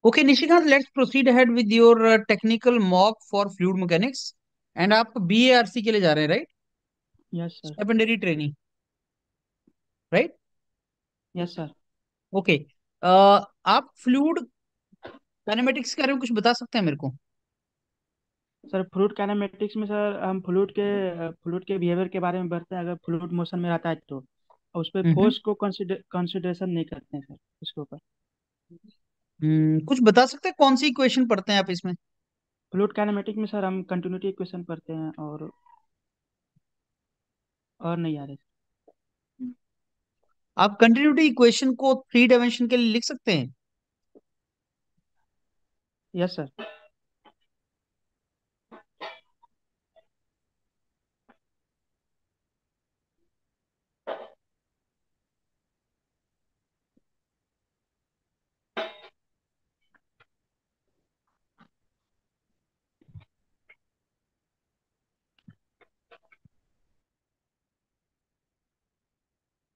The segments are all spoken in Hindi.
Okay Nishikant, let's proceed ahead with your technical mock for fluid mechanics. And आप BARC के लिए जा रहे हैं, right? Yes sir. Secondary training, right? Yes sir. Okay. आप फ्लूइड काइनेमेटिक्स के बारे में कुछ बता सकते हैं मेरे को? सर फ्लूइड काइनेमेटिक्स में सर हम फ्लूइड के बिहेवियर के बारे में बढ़ते हैं। अगर फ्लूइड मोशन में रहता है तो और उस पर हम्म। फोर्स को कंसिडरेशन नहीं करते हैं सर उसके ऊपर। कुछ बता सकते हैं कौन सी इक्वेशन पढ़ते हैं आप इसमें? फ्लूइड काइनेमेटिक में सर हम कंटिन्यूटी इक्वेशन पढ़ते हैं और नहीं आ रहे। आप कंटिन्यूटी इक्वेशन को थ्री डायमेंशन के लिए लिख सकते हैं? Yes sir.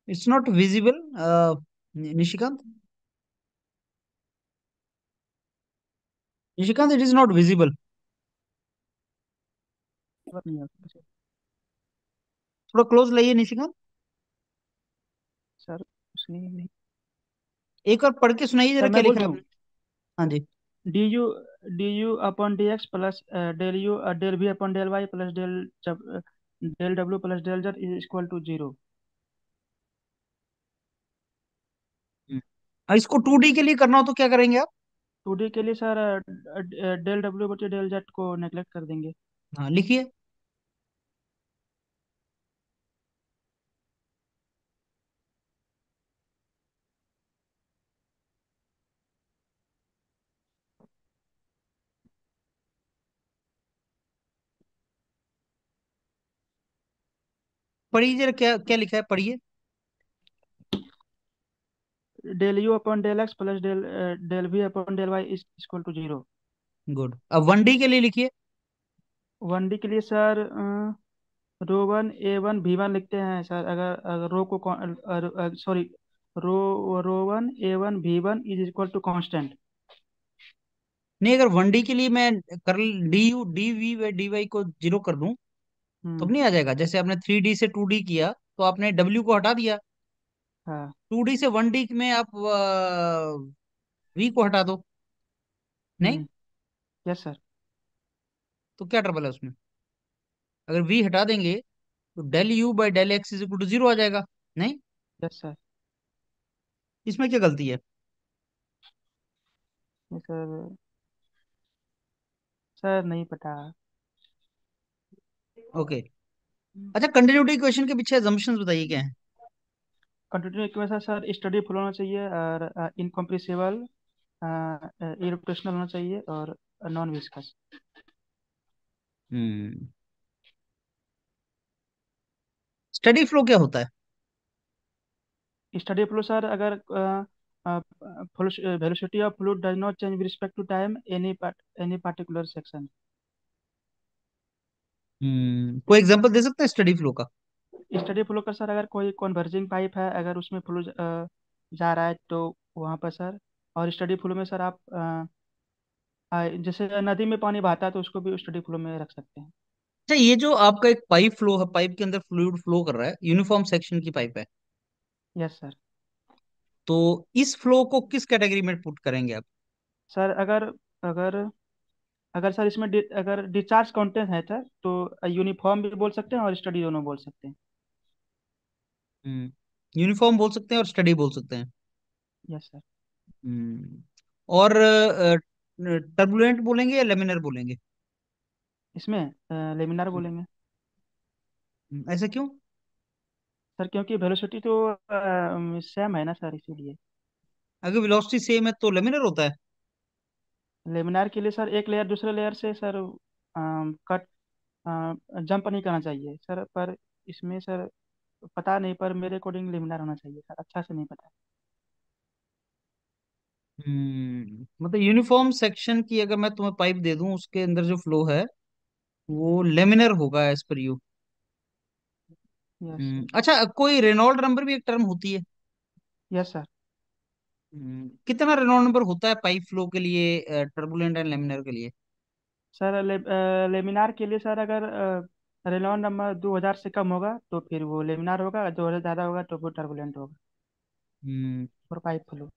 It's not visible, Nishikant. Nishikant, it is not visible. नहीं होता सर। थोड़ा क्लोज लाइए निशिकांत। सर उसने नहीं। एक बार पढ़ के सुनाइए जरा, सर क्या मैं बोल लिखा है रहा आपने? हूँ हाँ जी। D U upon D X plus del U del we upon del Y plus del W plus del Z is equal to zero. इसको 2D के लिए करना हो तो क्या करेंगे आप? टू डी के लिए सर डेल डब्ल्यू बटे डेल जेड को नेग्लेक्ट कर देंगे। हाँ, लिखिए। पढ़िए जरा, क्या क्या लिखा है, पढ़िए। Del u upon del x plus del we upon del y is equal to zero. Good. अब 1D के लिए लिखिए। वन डी के लिए sir rho one A one V one लिखते हैं सर। अगर अगर रो को sorry rho one A one V one is equal to constant. नहीं, अगर 1D के लिए मैं कर DU DV/DY को जीरो कर दूं तब हम्म। नहीं आ जाएगा? जैसे आपने 3D से 2D किया तो आपने W को हटा दिया। हाँ। 2D से 1D में आप V को हटा दो। नहीं? हम्म। Yes sir. तो क्या ट्रबल है उसमें? अगर V हटा देंगे तो del U/del X is equal to zero आ जाएगा। नहीं? Yes sir. इसमें क्या गलती है? ये सर सर नहीं पता। ओके। अच्छा, कंटिन्यूटी इक्वेशन के पीछे assumptions बताइए क्या है? Continue equation sir steady flow होना चाहिए और इनकम्प्रेसिबल इरोटेशनल होना चाहिए और non viscous. Hmm. Steady flow क्या होता है? स्टडी फ्लो सर अगर velocity of fluid does not change with respect to time any particular section. कोई एग्जांपल दे सकते हैं स्टडी फ्लो का? स्टडी फ्लो का सर अगर कोई कन्वर्जिंग पाइप है अगर उसमें फ्लो जा रहा है तो वहाँ पर सर। और स्टडी फ्लो में सर आप जैसे नदी में पानी बहता है तो उसको भी स्टडी फ्लो में रख सकते हैं। अच्छा, ये जो आपका एक पाइप फ्लो है, पाइप के अंदर फ्लूइड फ्लो कर रहा है, यूनिफॉर्म सेक्शन की पाइप है, यस सर। तो इस फ्लो को किस कैटेगरी में पुट करेंगे आप? सर अगर अगर अगर सर इसमें अगर डिस्चार्ज कंटेंट है सर तो यूनिफॉर्म भी बोल सकते हैं और स्टडी दोनों बोल सकते हैं। यूनिफॉर्म बोल सकते हैं और स्टडी बोल सकते हैं। Yes sir. हम्म। और टर्बुलेंट बोलेंगे या लेमिनर बोलेंगे? इसमें लेमिनार बोलेंगे। ऐसा क्यों? सर क्योंकि वेलोसिटी तो सेम है ना सर इसीलिए। अगर वेलोसिटी सेम है तो लेमिनर होता है। लेमिनार के लिए सर एक लेयर दूसरे लेयर से सर कट जंप नहीं करना चाहिए सर। पर इसमें सर पता नहीं पर मेरे अकॉर्डिंग लेमिनार होना चाहिए सर। अच्छा से नहीं पता। मतलब यूनिफॉर्म सेक्शन की अगर मैं तुम्हें पाइप दे दूं, उसके अंदर जो फ्लो है वो लेमिनर होगा as per you. Yes sir. अच्छा, कोई रेनॉल्ड नंबर भी एक टर्म होती है? Yes sir. कितना रेनॉल्ट नंबर होता है पाइप फ्लो के लिए, टर्बुलेंट एंड लेमिनर के लिए? सर लेमिनार के लिए सर अगर रेनॉल्ट नंबर 2000 से कम होगा तो फिर वो लेमिनार होगा, 2000 ज़्यादा होगा तो वो टर्बुलेंट होगा। हम्म। और पाइप फ्लो।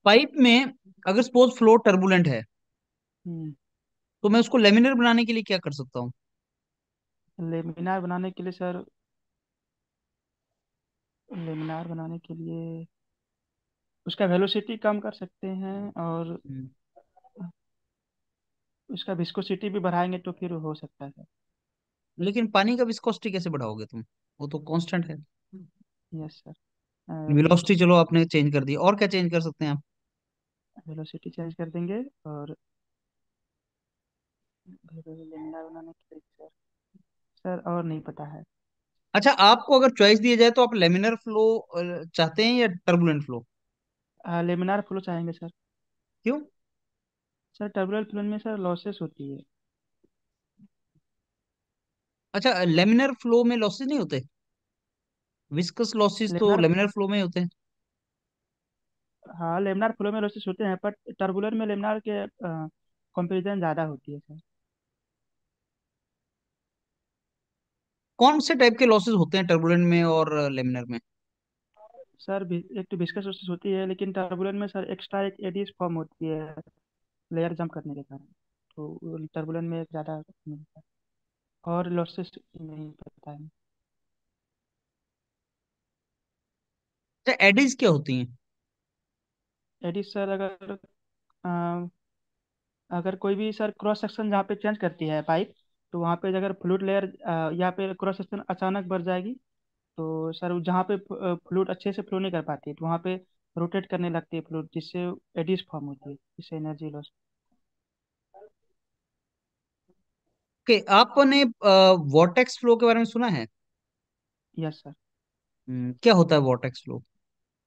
पाइप में अगर सपोज फ्लो टर्बुलेंट है, हम्म। तो मैं उसको लेमिनर बनाने के लिए क्या कर सकता हूँ? लेमिनार बनाने के लिए सर, लेमिनार बनाने के लिए उसका वेलोसिटी कम कर सकते हैं, और हम्म, उसका विस्कोसिटी भी बढ़ाएंगे तो फिर हो सकता है। लेकिन पानी का विस्कोसिटी कैसे बढ़ाओगे तुम? वो तो कांस्टेंट है। Yes sir. वेलोसिटी चलो आपने चेंज कर दी, और क्या चेंज कर सकते हैं आप? वेलोसिटी चेंज कर देंगे, और लेमिनार बनाने के लिए सर, सर और नहीं पता है। अच्छा, आपको अगर चॉइस दिया जाए तो आप लेमिनर फ्लो चाहते हैं या टर्बुलेंट फ्लो? लेमिनार फ्लो चाहेंगे सर। क्यों? सर टर्बुलेंट फ्लो में सर लॉसेस होती है। अच्छा, लेमिनर फ्लो में लॉसेस नहीं होते? विस्कस लॉसेस तो लेमिनार, लेमिनर फ्लो में होते हैं। हाँ लेमिनार फ्लो में लॉसेस होते हैं, पर टर्बुलेंट में लेमिनार के कंपेरिजन ज़्यादा होती है सर। कौन से टाइप के लॉसेस होते हैं टर्बुलेंट में और लेमिनर में? सर एक तो विस्कस लॉसेस होती है, लेकिन टर्बुलेंट में सर एक्स्ट्रा एक एडीज फॉर्म होती है लेयर जंप करने के कारण, तो टर्बुलेंट में ज़्यादा नहीं होता। और लॉसेस नहीं पता है। अच्छा, एडीज क्या होती हैं? एडीज सर अगर अगर कोई भी सर क्रॉस सेक्शन जहाँ पे चेंज करती है पाइप, तो वहाँ पे अगर फ्लूइड लेयर यहाँ पे क्रॉस सेक्शन अचानक बढ़ जाएगी, तो सर जहाँ पे फ्लूइड अच्छे से फ्लो नहीं कर पाती है, तो वहाँ पे रोटेट करने लगती है फ्लूइड, जिससे एडिस फॉर्म होती है, जिससे एनर्जी लॉस। कि आपने वॉर्टेक्स फ्लो के बारे में सुना है? Yes sir. क्या होता है vortex flow?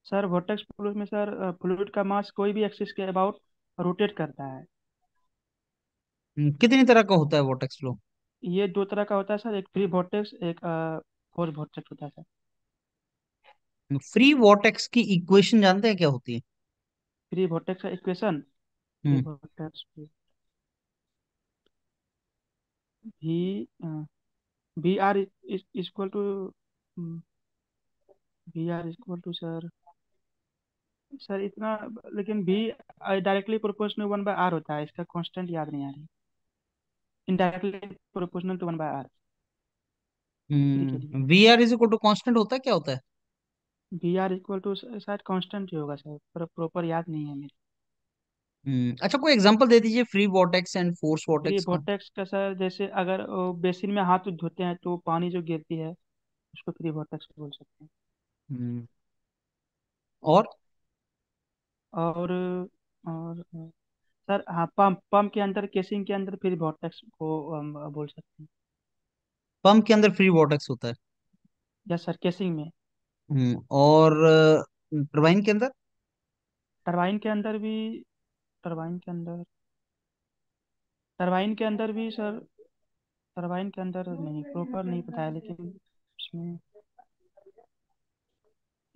Sir vortex fluid में सर फ्लूइड का मास कोई भी एक्सिस के अबाउट रोटेट करता है। कितनी तरह का होता है वॉर्टेक्स फ्लो? ये दो तरह का होता है सर, एक फ्री वोर्टेक्स, एक फोर्स वोर्टेक्स होता है सर। फ्री वॉर्टेक्स की इक्वेशन जानते हैं क्या होती है? फ्री वोर्टेक्स का इक्वेशन, फ्री हम्म, वोर्टेक्स भी V R equal to, V R equal to sir, sir इतना, लेकिन भी डायरेक्टली प्रोपोर्शनल 1/r होता है, इसका कांस्टेंट याद नहीं आ रही। Indirectly proportional to 1/r free के लिए। V R is equal to constant होता है, क्या होता है? वी आर इक्वल टू शायद कांस्टेंट ही होगा सर, पर प्रॉपर याद नहीं है मेरे। अच्छा, कोई एग्जांपल दे दीजिए free vortex and force free vortex का। वोर्टेक्स का सर, जैसे अगर बेसिन में हाथ धोते हैं तो पानी जो गिरती है, उसको फ्री वोर्टेक्स बोल सकते हैं। हम्म, और? और सर हाँ, पंप पंप के अंदर, केसिंग के अंदर फ्री वोर्टेक्स को हम बोल सकते हैं। पंप के अंदर फ्री वॉर्टेक्स होता है। यस सर, केसिंग में। और टरबाइन के अंदर? टरबाइन के अंदर भी, टरबाइन के अंदर, टरबाइन के अंदर भी सर, टरबाइन के अंदर नहीं, प्रॉपर नहीं पता है, लेकिन उसमें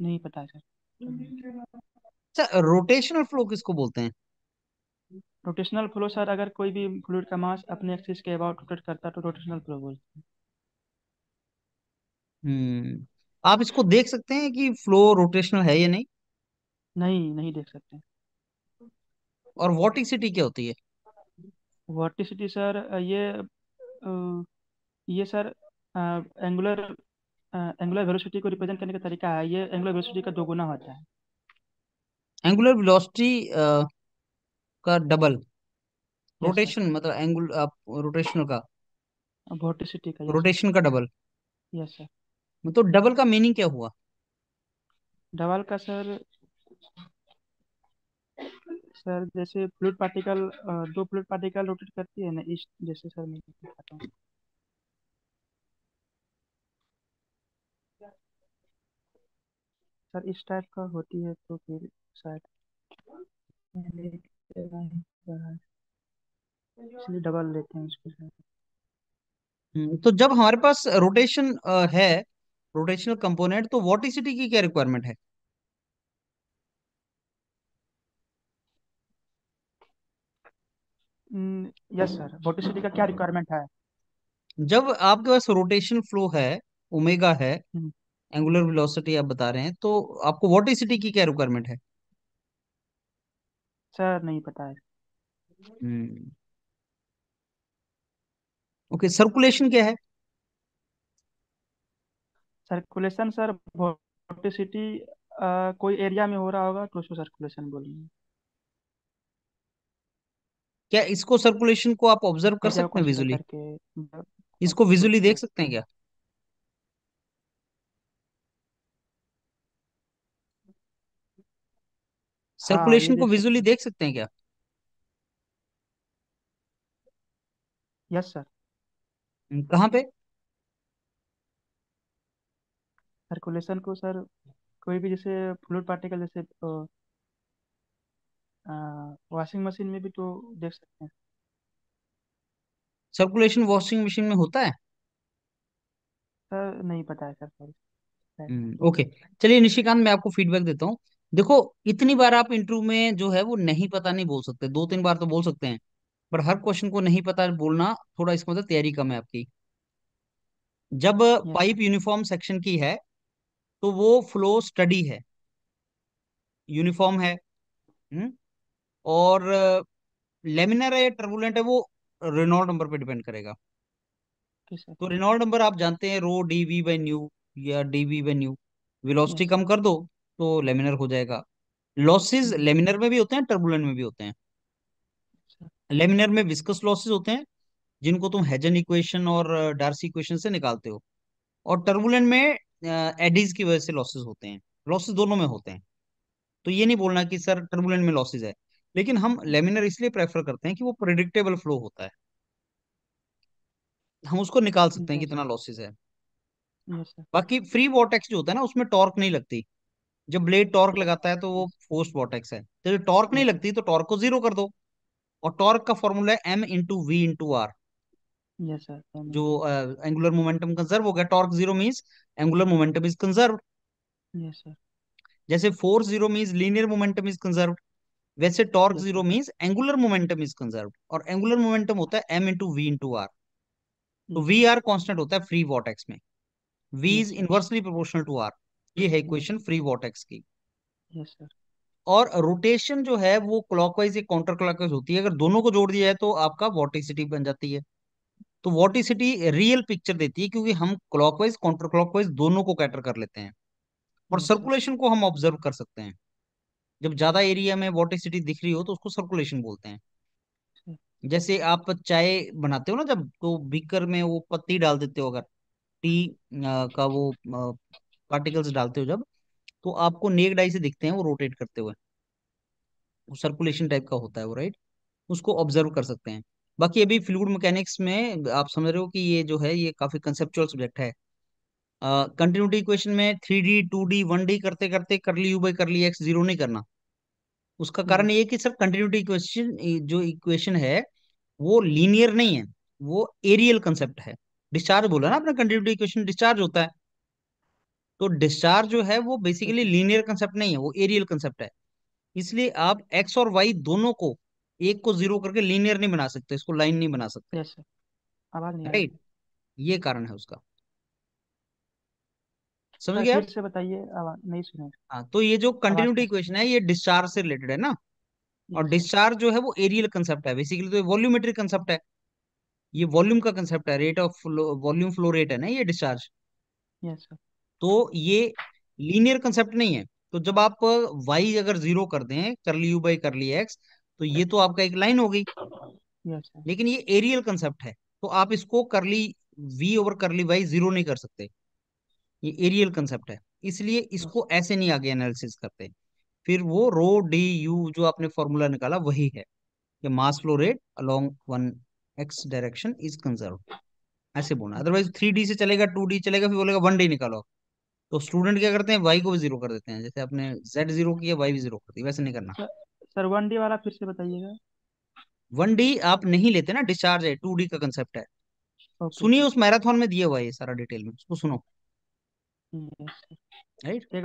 नहीं पता है सर। अच्छा, रोटेशनल फ्लो किसको बोलते हैं? रोटेशनल फ्लो सर, अगर कोई भी फ्लूइड का मास अपने एक्सिस के अबाउट रोटेट करता है तो रोटेशनल फ्लो बोलते हैं। हम्म आप इसको देख सकते हैं कि फ्लो रोटेशनल है या नहीं? नहीं, नहीं देख सकते। और वॉटिसिटी क्या होती है? वर्टिसिटी सर ये सर एंगुलर एंगुलर वेलोसिटी को रिप्रेजेंट करने का तरीका है, ये एंगुलर वेलोसिटी का दोगुना होता है। एंगुलर वेलोसिटी का डबल? Yes sir. रोटेशन मतलब एंगुल आप रोटेशनल का, वर्टिसिटी का, यस सर। रोटेशन का डबल। Yes sir. तो डबल का मीनिंग क्या हुआ? डबल का सर, सर जैसे फ्लूइड पार्टिकल, दो फ्लूइड पार्टिकल रोटेट करती है ना, इस जैसे सर मैं बताता हूँ। सर इस टाइप का होती है तो फिर शायद मैंने नहीं पढ़ा है, इसलिए डबल लेते हैं उसके साथ। तो जब हमारे पास रोटेशन है, रोटेशनल कंपोनेंट, तो वॉटिसिटी की क्या रिक्वायरमेंट है? यस सर, वोटिसिटी का क्या रिक्वायरमेंट है? जब आपके पास रोटेशन फ्लो है, ओमेगा है, हम्म, एंगुलर वेलोसिटी आप बता रहे हैं, तो आपको वोटिसिटी की क्या रिक्वायरमेंट है? सर नहीं पता है। हम्म। ओके, सर्कुलेशन क्या है? सर्कुलेशन सर, वोटिसिटी कोई एरिया में हो रहा होगा तो उसको सर्कुलेशन बोलेंगे। क्या इसको, सर्कुलेशन को आप ऑब्जर्व कर एरिया को सकते हैं कंसिडर विजुअली? करके इसको विजुअली देख सकते बोलते हैं हैं। क्या? हाँ, ये सर्कुलेशन को देख विजुअली सकते हैं। देख सकते हैं क्या? Yes sir. कहाँ पे? सर्कुलेशन को सर, कोई भी जैसे फ्लूइड पार्टिकल, जैसे वॉशिंग मशीन में भी तो देख सकते हैं। सर्कुलेशन वॉशिंग मशीन में होता है? सर नहीं पता है सर, सॉरी। ओके। चलिए निशिकांत, मैं आपको फीडबैक देता हूँ। देखो, इतनी बार आप इंटरव्यू में जो है वो नहीं पता नहीं बोल सकते, 2-3 बार तो बोल सकते हैं, पर हर क्वेश्चन को नहीं पता बोलना, थोड़ा इसका मतलब तैयारी कम है आपकी। जब yes sir. Pipe uniform section की है, तो वो फ्लो स्टडी है, यूनिफॉर्म है। हम्म, और लेमिनर है या टर्बुलेंट है, वो रेनॉल्ड नंबर पे डिपेंड करेगा। Okay sir. तो रेनॉल्ड नंबर आप जानते हैं, rho D V by nu या D V by nu. Velocity yes कम कर दो तो लेमिनर हो जाएगा। Losses sir. लेमिनर में भी होते हैं, टर्बुलेंट में भी होते हैं। लेमिनर में विस्कस लॉसेस होते हैं, जिनको तुम हेजन इक्वेशन और डार्सी इक्वेशन से निकालते हो। और टर्बुलेंट में एडीज की वजह से लॉसेस होते हैं। लॉसेस दोनों में होते हैं। तो ये नहीं बोलना कि सर टर्बुलेंट में लॉसेस है, लेकिन हम लेमिनर इसलिए प्रेफर करते हैं कि वो प्रिडिक्टेबल फ्लो होता है, हम उसको निकाल सकते हैं यस कितना सर। लॉसेस है। Yes sir. बाकी फ्री वॉर्टेक्स जो होता है ना, उसमें टॉर्क नहीं लगती। जब ब्लेड टॉर्क लगाता है तो वो फोर्स्ड वॉर्टेक्स है, तो जब टॉर्क नहीं यस सर। लगती तो टॉर्क को जीरो कर दो। और टॉर्क का फॉर्मूला है M × V × R। Yes sir, जो पेमेंट। एंगुलर मोमेंटम कंजर्व हो गया, torque zero means angular momentum is conserve. Yes sir. जैसे force zero means linear momentum is conserve, वैसे torque yes zero sir. Means angular momentum is conserve. और एंगुलर मोमेंटम होता है M × V × R। तो yes V sir. R constant होता है फ्री वॉर्टेक्स में। V is yes sir. Inversely proportional to R। ये है yes equation sir. Free vortex की। Yes sir. और रोटेशन जो है वो क्लॉकवाइज या काउंटर क्लॉकवाइज होती है, अगर दोनों को जोड़ दिया जाए तो आपका वॉर्टिसिटी बन जाती है। तो वॉर्टिसिटी रियल पिक्चर देती है, क्योंकि हम क्लॉकवाइज काउंटर क्लॉकवाइज दोनों को कैटर कर लेते हैं। और यस सर। सर्कुलेशन को हम ऑब्जर्व कर सकते हैं। जब ज्यादा एरिया में वॉर्टिसिटी दिख रही हो तो उसको सर्कुलेशन बोलते हैं। जैसे आप चाय बनाते हो ना, जब तो बीकर में वो पत्ती डाल देते हो, अगर टी का वो पार्टिकल्स डालते हो जब, तो आपको नेक डाई से दिखते हैं वो रोटेट करते हुए। वो सर्कुलेशन टाइप का होता है वो, राइट? उसको ऑब्जर्व कर सकते हैं। बाकी अभी फ्लूइड मैकेनिक्स में आप समझ रहे हो कि ये जो है ये काफी कंसेप्चुअल सब्जेक्ट है। कंटिन्यूटी इक्वेशन में 3D 2D 1D करते करते करली यू बाई करली एक्स जीरो नहीं करना। उसका कारण ये यस। है कि सर कंटिन्यूटी इक्वेशन जो इक्वेशन है वो लीनियर नहीं है, वो एरियल कंसेप्ट है। डिस्चार्ज बोला ना आपने, कंटिन्यूटी इक्वेशन डिस्चार्ज होता है। तो डिस्चार्ज जो है वो बेसिकली सर। लीनियर कंसेप्ट नहीं है, वो एरियल कंसेप्ट है। इसलिए आप एक्स और वाई दोनों को, एक को जीरो करके लीनियर नहीं बना सकते, इसको लाइन नहीं बना सकते। यस सर, आवाज़ नहीं आ रही राइट? थी। ये कारण है उसका। समझ सर गया फिर आप? से बताइए, आवाज़ नहीं सुने। हाँ, तो ये जो आवाज़ कंटिन्यूटी का। इक्वेशन है ये डिस्चार्ज से रिलेटेड है ना। और यस सर। डिस्चार्ज जो है वो एरियल कंसेप्ट है बेसिकली, तो ये वॉल्यूमेट्रिक कंसेप्ट है। ये वॉल्यूम का कंसेप्ट है, rate of volume flow rate है ना ये डिस्चार्ज। Yes sir. तो ये लीनियर कंसेप्ट नहीं है। तो जब आप वाई अगर जीरो कर दें, करली यू बाई करली एक्स, तो ये तो आपका एक लाइन हो गई। Yes sir. लेकिन ये एरियल कंसेप्ट है, तो आप इसको curly V over curly Y zero नहीं कर सकते। ये एरियल कंसेप्ट है, इसलिए यस। इसको ऐसे नहीं आगे एनालिसिस करते। फिर वो रो डी यू जो आपने फॉर्मूला निकाला वही है, कि mass flow rate along one x direction is conserve. ऐसे बोलना, अदरवाइज 3D से चलेगा, 2D चलेगा, फिर बोलेगा 1D निकालो। तो स्टूडेंट क्या करते हैं, वाई को भी जीरो कर देते हैं, जैसे आपने जेड जीरो किया वाई भी जीरो कर दी, वैसे नहीं करना। सर, सर 1D वाला फिर से बताइएगा। 1D आप नहीं लेते ना, डिस्चार्ज है, 2D का कंसेप्ट है। ओके सुनिए, सर। उस मैराथन में दिया हुआ है ये सारा डिटेल में, उसको सुनो। Yes sir. राइट? एक